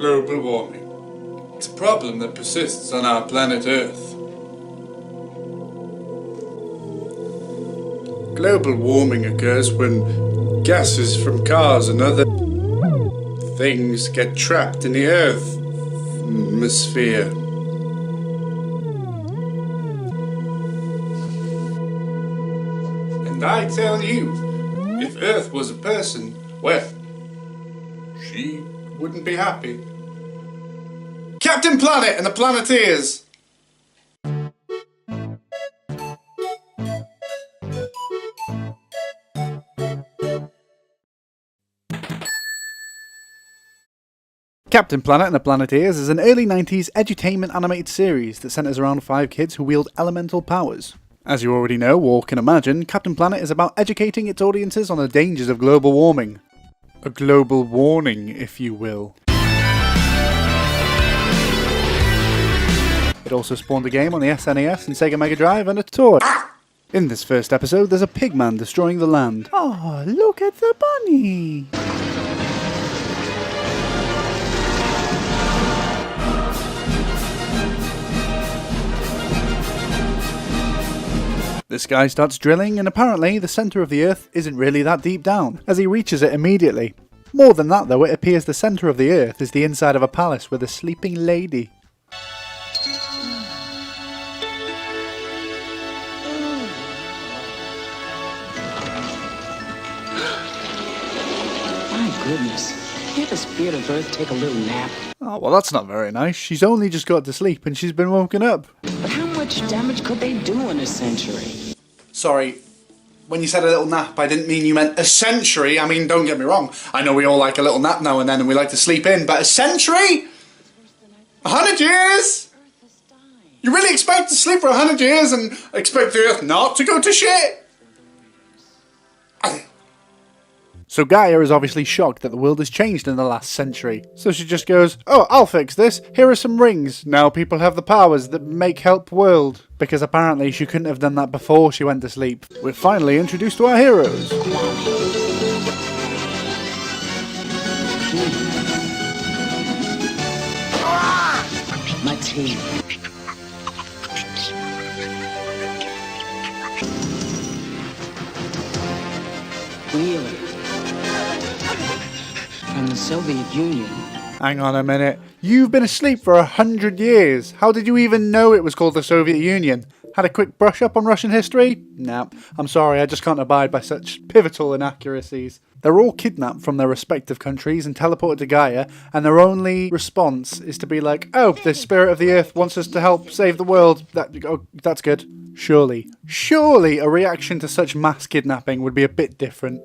global warming. It's a problem that persists on our planet Earth. Global warming occurs when gases from cars and other things get trapped in the Earth atmosphere. And I tell you, if Earth was a person, well, she wouldn't be happy. Captain Planet and the Planeteers! Captain Planet and the Planeteers is an early 90s edutainment animated series that centres around 5 kids who wield elemental powers. As you already know, or can imagine, Captain Planet is about educating its audiences on the dangers of global warming. A global warning, if you will. It also spawned a game on the SNES and Sega Mega Drive and a tour. In this first episode, there's a pigman destroying the land. Oh, look at the bunny! This guy starts drilling, and apparently the centre of the Earth isn't really that deep down, as he reaches it immediately. More than that though, it appears the centre of the Earth is the inside of a palace with a sleeping lady. My goodness, can't the spirit of Earth take a little nap? Oh, well that's not very nice. She's only just got to sleep and she's been woken up. But how much damage could they do in a century? Sorry, when you said a little nap, I didn't mean you meant a century. I mean, don't get me wrong. I know we all like a little nap now and then and we like to sleep in, but a century? 100 years? You really expect to sleep for 100 years and expect the Earth not to go to shit? So Gaia is obviously shocked that the world has changed in the last century. So she just goes, oh, I'll fix this. Here are some rings. Now people have the powers that make help world. Because apparently she couldn't have done that before she went to sleep. We're finally introduced to our heroes. My team. Wheeler. From the Soviet Union. Hang on a minute. You've been asleep for 100 years. How did you even know it was called the Soviet Union? Had a quick brush up on Russian history? Nah, I'm sorry, I just can't abide by such pivotal inaccuracies. They're all kidnapped from their respective countries and teleported to Gaia, and their only response is to be like, oh, the spirit of the Earth wants us to help save the world. That's good. Surely a reaction to such mass kidnapping would be a bit different.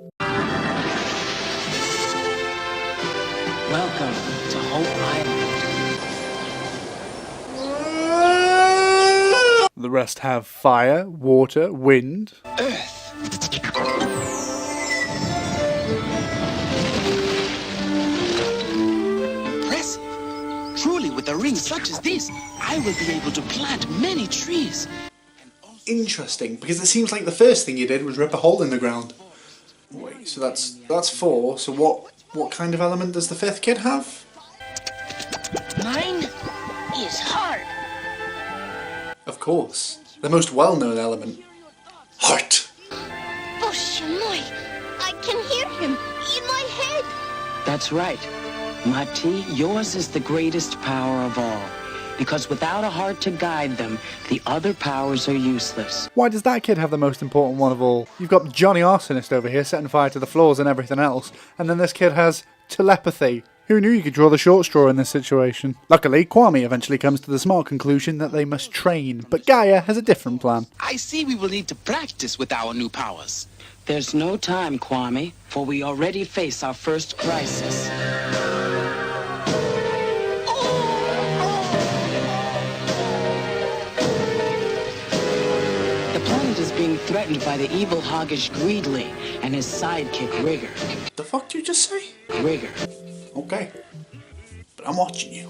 Welcome to Hope Island. The rest have fire, water, wind. Earth. Impressive. Truly, with a ring such as this, I will be able to plant many trees. Interesting, because it seems like the first thing you did was rip a hole in the ground. Wait, so that's 4. So what kind of element does the 5th kid have? Mine is heart. Of course, the most well-known element. Heart. Oh, Shamoy, I can hear him in my head. That's right. Mati, yours is the greatest power of all. Because without a heart to guide them, the other powers are useless. Why does that kid have the most important one of all? You've got Johnny Arsonist over here setting fire to the floors and everything else, and then this kid has telepathy. Who knew you could draw the short straw in this situation? Luckily, Kwame eventually comes to the smart conclusion that they must train, but Gaia has a different plan. I see we will need to practice with our new powers. There's no time, Kwame, for we already face our first crisis. Is being threatened by the evil hoggish Greedley and his sidekick Rigger. The fuck did you just say? Rigger. Okay. But I'm watching you.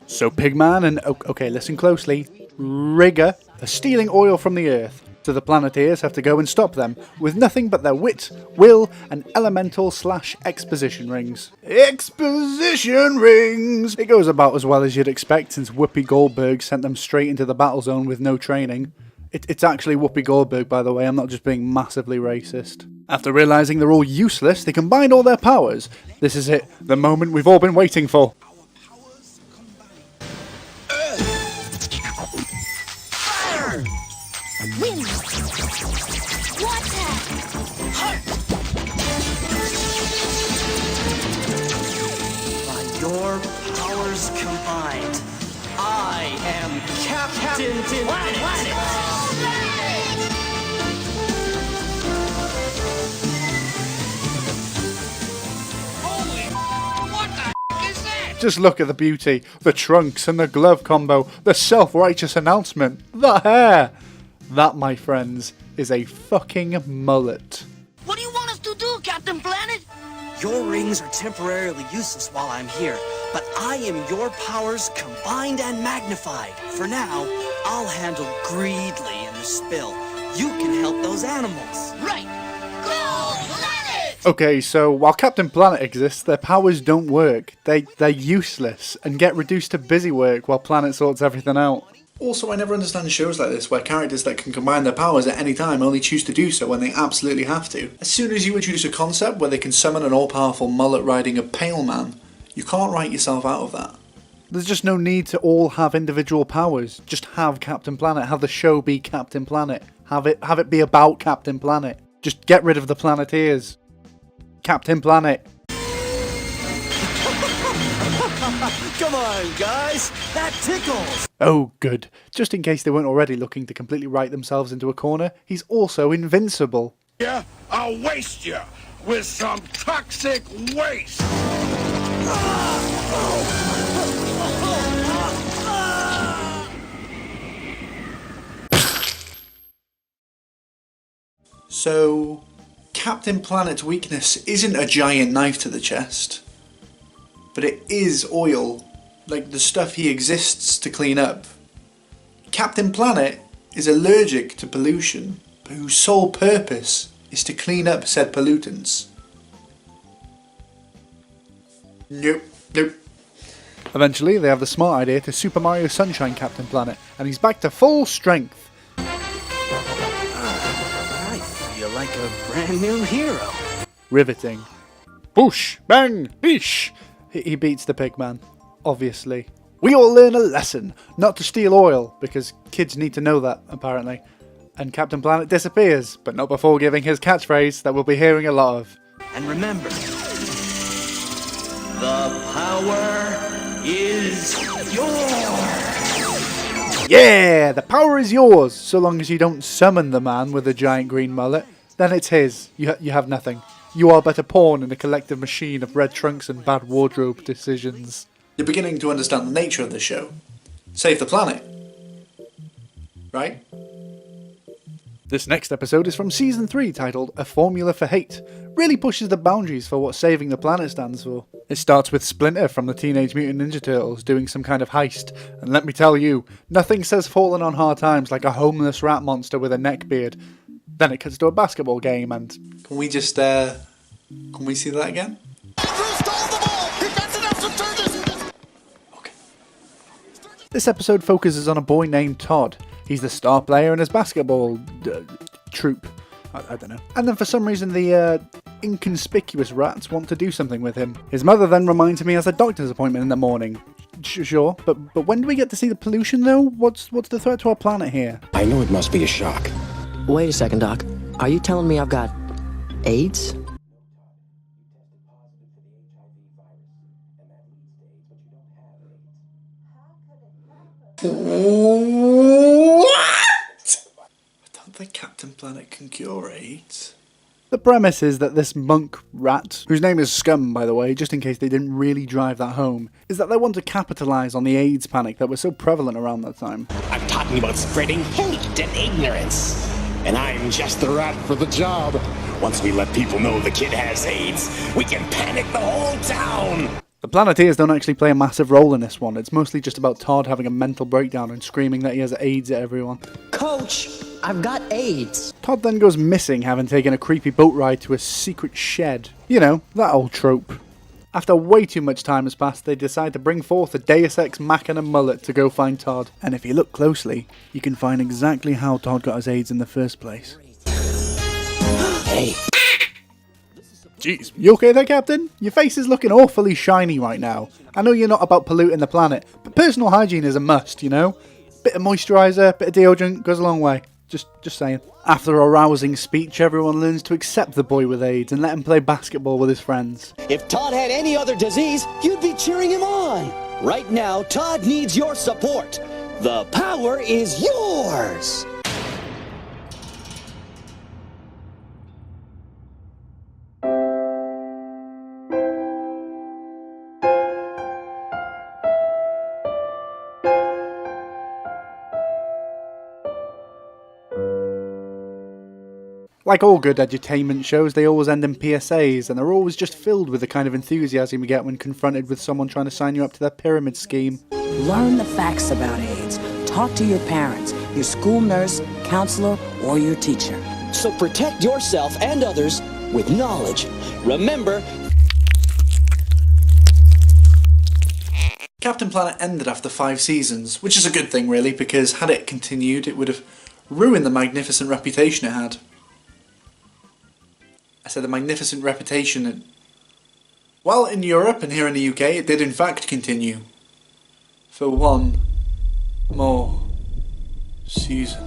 So Pigman and, okay, listen closely, Rigger are stealing oil from the Earth. so the Planeteers have to go and stop them, with nothing but their wit, will, and elemental/exposition rings. Exposition rings! It goes about as well as you'd expect since Whoopi Goldberg sent them straight into the battle zone with no training. It's actually Whoopi Goldberg, by the way, I'm not just being massively racist. After realising they're all useless, they combine all their powers. This is it, the moment we've all been waiting for. Fire! Wind! Water! By your powers combined, I am Captain Planet! Just look at the beauty, the trunks and the glove combo, the self-righteous announcement, the hair. That, my friends, is a fucking mullet. What do you want us to do, Captain Planet? Your rings are temporarily useless while I'm here, but I am your powers combined and magnified. For now, I'll handle Greedly and the spill. You can help those animals. Right. Go, Planet! Okay, so while Captain Planet exists, their powers don't work. They're useless and get reduced to busy work while Planet sorts everything out. Also, I never understand shows like this where characters that can combine their powers at any time only choose to do so when they absolutely have to. As soon as you introduce a concept where they can summon an all-powerful mullet riding a pale man, you can't write yourself out of that. There's just no need to all have individual powers. Just have Captain Planet. Have the show be Captain Planet. Have it be about Captain Planet. Just get rid of the Planeteers. Captain Planet. Come on, guys! That tickles! Oh, good. Just in case they weren't already looking to completely write themselves into a corner, he's also invincible. Yeah, I'll waste you with some toxic waste! So, Captain Planet's weakness isn't a giant knife to the chest, but it is oil, like the stuff he exists to clean up. Captain Planet is allergic to pollution, but whose sole purpose is to clean up said pollutants. Nope. Eventually, they have the smart idea to Super Mario Sunshine Captain Planet, and he's back to full strength. I feel like a brand new hero. Riveting. Boosh! Bang! Bish! He beats the pigman, obviously. We all learn a lesson, not to steal oil, because kids need to know that, apparently. And Captain Planet disappears, but not before giving his catchphrase that we'll be hearing a lot of. And remember, the power is yours! Yeah! The power is yours! So long as you don't summon the man with the giant green mullet, then it's his. You have nothing. You are but a pawn in a collective machine of red trunks and bad wardrobe decisions. You're beginning to understand the nature of the show. Save the planet. Right? This next episode is from Season 3, titled A Formula for Hate. Really pushes the boundaries for what saving the planet stands for. It starts with Splinter from the Teenage Mutant Ninja Turtles doing some kind of heist, and let me tell you, nothing says falling on hard times like a homeless rat monster with a neckbeard. Then it cuts to a basketball game and... Can we just, can we see that again? Okay. This episode focuses on a boy named Todd. He's the star player in his basketball troupe. I don't know. And then for some reason the inconspicuous rats want to do something with him. His mother then reminds him he has a doctor's appointment in the morning. Sure, but when do we get to see the pollution though? What's the threat to our planet here? I know it must be a shock. Wait a second, Doc. Are you telling me I've got AIDS? What? I don't think Captain Planet can cure AIDS. The premise is that this monk rat, whose name is Scum by the way, just in case they didn't really drive that home, is that they want to capitalise on the AIDS panic that was so prevalent around that time. I'm talking about spreading hate and ignorance. And I'm just the rat for the job. Once we let people know the kid has AIDS, we can panic the whole town. The Planeteers don't actually play a massive role in this one. It's mostly just about Todd having a mental breakdown and screaming that he has AIDS at everyone. Coach, I've got AIDS. Todd then goes missing, having taken a creepy boat ride to a secret shed. You know, that old trope. After way too much time has passed, they decide to bring forth a Deus Ex Machina mullet to go find Todd. And if you look closely, you can find exactly how Todd got his AIDS in the first place. Hey. Jeez, you okay there, Captain? Your face is looking awfully shiny right now. I know you're not about polluting the planet, but personal hygiene is a must, you know? Bit of moisturiser, bit of deodorant goes a long way. Just saying. After a rousing speech, everyone learns to accept the boy with AIDS and let him play basketball with his friends. If Todd had any other disease, you'd be cheering him on. Right now, Todd needs your support. The power is yours. Like all good edutainment shows, they always end in PSAs, and they're always just filled with the kind of enthusiasm you get when confronted with someone trying to sign you up to their pyramid scheme. Learn the facts about AIDS. Talk to your parents, your school nurse, counselor, or your teacher. So protect yourself and others with knowledge. Remember, Captain Planet ended after 5 seasons, which is a good thing really, because had it continued it would have ruined the magnificent reputation it had. I said the magnificent reputation. Well, in Europe and here in the UK, it did in fact continue. For one more season.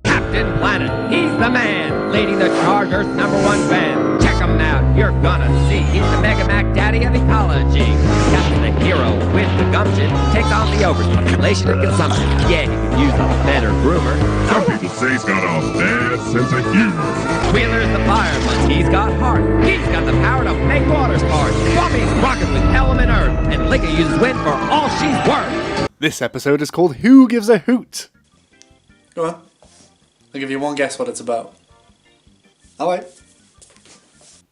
Captain Planet, he's the man, leading the Chargers' #1 fan. Check him out, you're gonna see. He's the Mega Mac Daddy of ecology. Captain the hero with the gumption takes on the overpopulation and consumption. Yeah, he could use a better groomer. Some people say he's got a bad sense of humor. Wheeler's the fireman, he's got heart. He's got the power to make waters part. Bobby's rocking with element earth, and Linka uses wind for all she's worth. This episode is called Who Gives a Hoot? Go on. I'll give you one guess what it's about. Alright.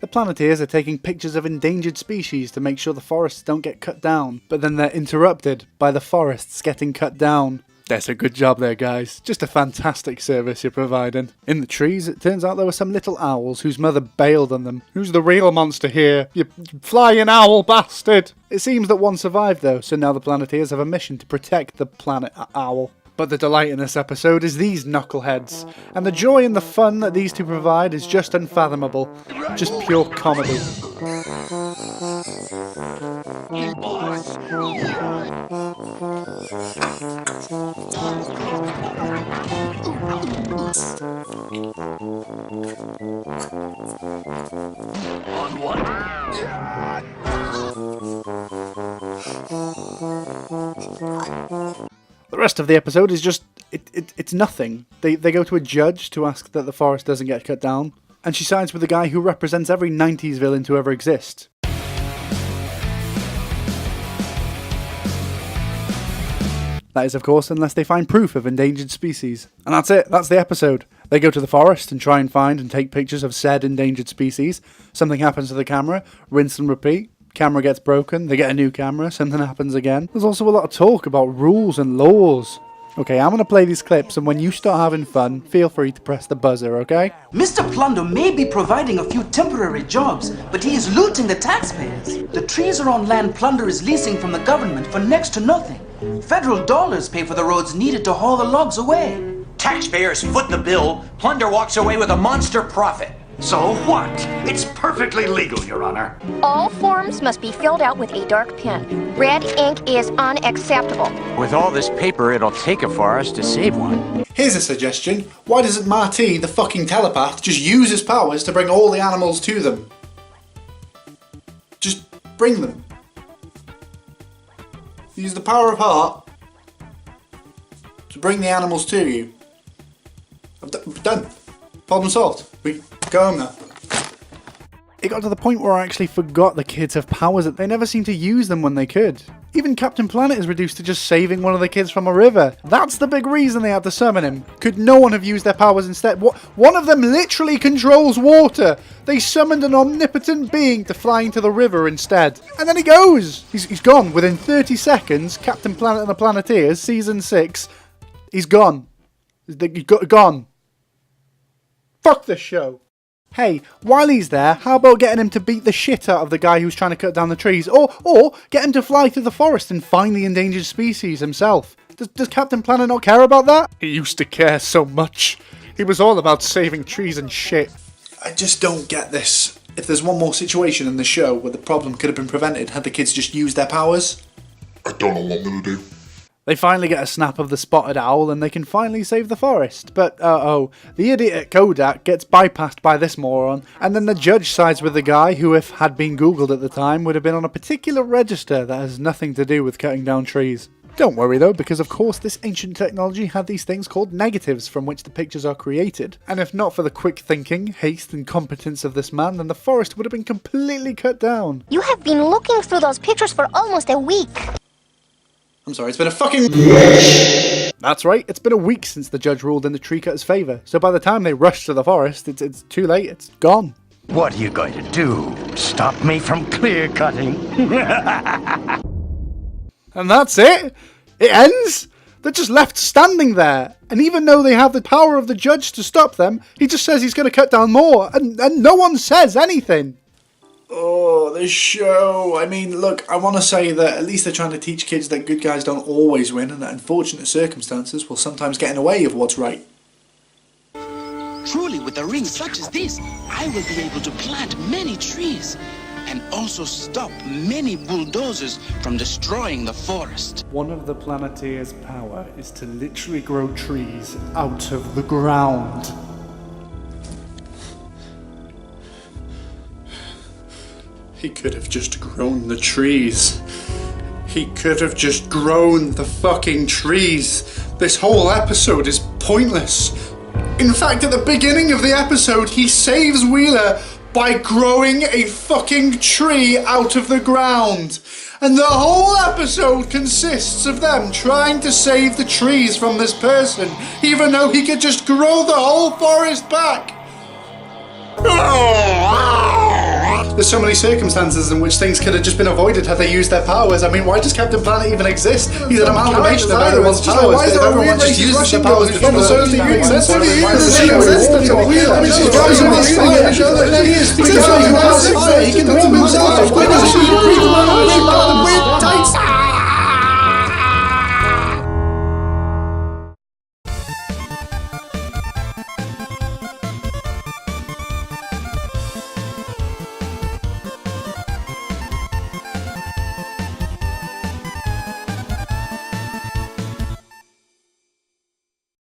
The Planeteers are taking pictures of endangered species to make sure the forests don't get cut down, but then they're interrupted by the forests getting cut down. That's a good job there, guys. Just a fantastic service you're providing. In the trees, it turns out there were some little owls whose mother bailed on them. Who's the real monster here? You flying owl bastard! It seems that one survived though, so now the Planeteers have a mission to protect the planet owl. But the delight in this episode is these knuckleheads, and the joy and the fun that these two provide is just unfathomable. Just pure comedy. On what? The rest of the episode is just, it's nothing. They go to a judge to ask that the forest doesn't get cut down, and she sides with the guy who represents every 90s villain to ever exist. That is, of course, unless they find proof of endangered species. And that's it, that's the episode. They go to the forest and try and find and take pictures of said endangered species. Something happens to the camera, rinse and repeat. Camera gets broken, they get a new camera, something happens again. There's also a lot of talk about rules and laws. Okay, I'm gonna play these clips, and when you start having fun, feel free to press the buzzer, okay? Mr. Plunder may be providing a few temporary jobs, but he is looting the taxpayers. The trees are on land Plunder is leasing from the government for next to nothing. Federal dollars pay for the roads needed to haul the logs away. Taxpayers foot the bill, Plunder walks away with a monster profit. So what? It's perfectly legal, Your Honor. All forms must be filled out with a dark pen. Red ink is unacceptable. With all this paper it'll take for us to save one. Here's a suggestion. Why doesn't Marty, the fucking telepath, just use his powers to bring all the animals to them? Just bring them. Use the power of heart to bring the animals to you. Done. Problem solved. We go home now. It got to the point where I actually forgot the kids have powers that they never seem to use them when they could. Even Captain Planet is reduced to just saving one of the kids from a river. That's the big reason they had to summon him. Could no one have used their powers instead? One of them literally controls water. They summoned an omnipotent being to fly into the river instead. And then he goes. He's gone. Within 30 seconds, Captain Planet and the Planeteers, Season 6, he's gone. He's gone. Fuck this show. Hey, while he's there, how about getting him to beat the shit out of the guy who's trying to cut down the trees? Or get him to fly through the forest and find the endangered species himself? Does Captain Planet not care about that? He used to care so much. He was all about saving trees and shit. I just don't get this. If there's one more situation in the show where the problem could have been prevented had the kids just used their powers. I don't know what I'm gonna do. They finally get a snap of the spotted owl and they can finally save the forest. But, the idiot at Kodak gets bypassed by this moron, and then the judge sides with the guy who, if had been googled at the time, would have been on a particular register that has nothing to do with cutting down trees. Don't worry though, because of course this ancient technology had these things called negatives from which the pictures are created. And if not for the quick thinking, haste and competence of this man, then the forest would have been completely cut down. You have been looking through those pictures for almost a week. I'm sorry, it's been a fucking... That's right, it's been a week since the judge ruled in the tree cutter's favour, so by the time they rush to the forest, it's too late, it's gone. What are you going to do? Stop me from clear cutting? And that's it! It ends! They're just left standing there, and even though they have the power of the judge to stop them, he just says he's going to cut down more, and no one says anything! Oh, this show. I mean, look, I want to say that at least they're trying to teach kids that good guys don't always win and that unfortunate circumstances will sometimes get in the way of what's right. Truly, with a ring such as this, I will be able to plant many trees and also stop many bulldozers from destroying the forest. One of the Planeteers' power is to literally grow trees out of the ground. He could have just grown the trees. He could have just grown the fucking trees. This whole episode is pointless. In fact, at the beginning of the episode, he saves Wheeler by growing a fucking tree out of the ground. And the whole episode consists of them trying to save the trees from this person, even though he could just grow the whole forest back. There's so many circumstances in which things could have just been avoided had they used their powers. I mean, why does Captain Planet even exist? He's an amalgamation of everyone's powers. Why is there a weird way he's rushing powers to the service that you exist? I mean, she's driving some of these fires. He can do moves out. Why doesn't she breathe?